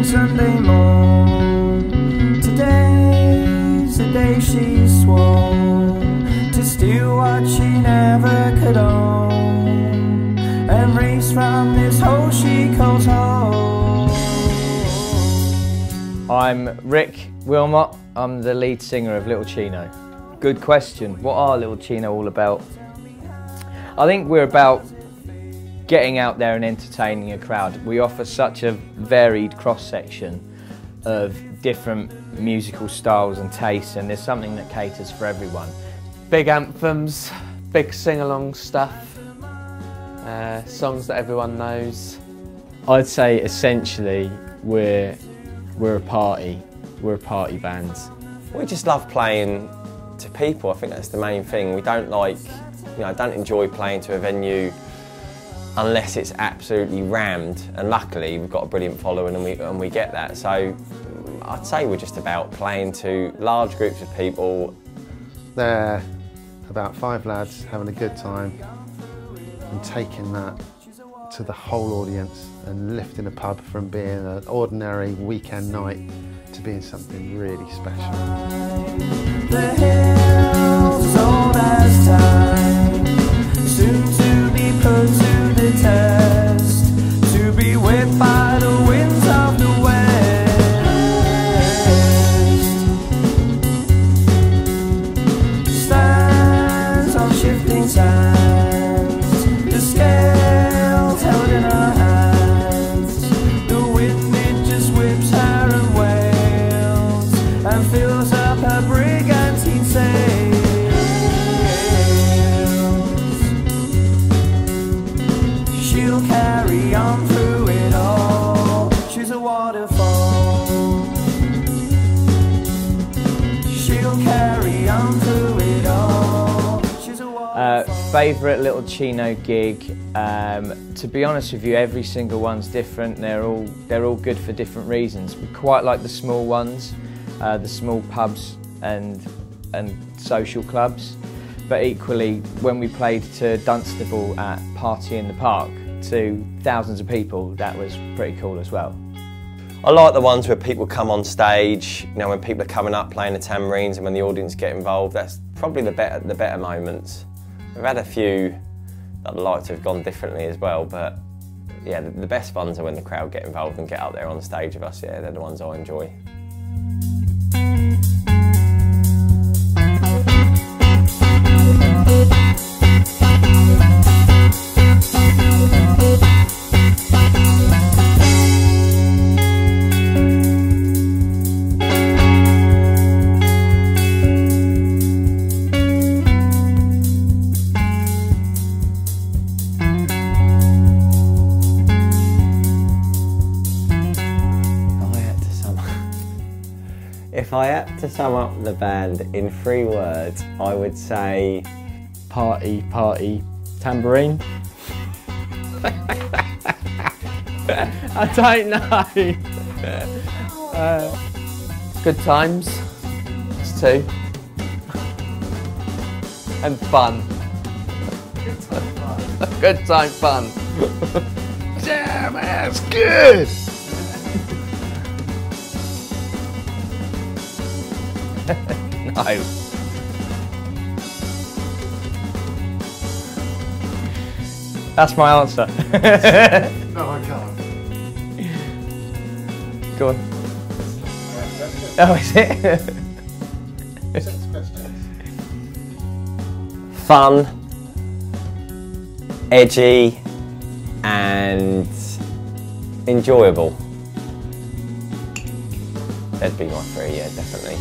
Sunday morn. Today's the day she swore to steal what she never could own, and race from this hole she calls home. I'm Rick Wilmot. I'm the lead singer of Little Chino. Good question. What are Little Chino all about? I think we're about getting out there and entertaining a crowd. We offer such a varied cross-section of different musical styles and tastes, and there's something that caters for everyone. Big anthems, big sing-along stuff, songs that everyone knows. I'd say essentially we're a party. We're a party band. We just love playing to people. I think that's the main thing. We don't don't enjoy playing to a venue unless it's absolutely rammed, and luckily we've got a brilliant following and we get that. So I'd say we're just about playing to large groups of people. They're about 5 lads having a good time and taking that to the whole audience and lifting a pub from being an ordinary weekend night to being something really special. The hills as old as time, soon to be put to the test, to be whipped by the winds of the west. Stands on shifting sands, the scales held in her hands, the wind it just whips her and wails and fills up her brigantine sails. She'll carry on through it all. She's a waterfall. She'll carry on through it all. She's a waterfall. Favourite Little Chino gig? To be honest with you, every single one's different. They're all good for different reasons. We quite like the small ones, the small pubs and social clubs. But equally, when we played to Dunstable at Party in the Park to thousands of people, that was pretty cool as well. I like the ones where people come on stage, when people are coming up playing the tambourines and when the audience get involved. That's probably the better moments. We've had a few that I'd like to have gone differently as well, but yeah, the best ones are when the crowd get involved and get up there on stage with us. Yeah, they're the ones I enjoy. If I had to sum up the band in 3 words, I would say Party, party, tambourine. I don't know. Good times, it's 2. And fun. Good time fun. Damn, that's good! No. That's my answer. No, I can't. Go on. Oh, is it? fun, edgy and enjoyable. That'd be my 3, yeah, definitely.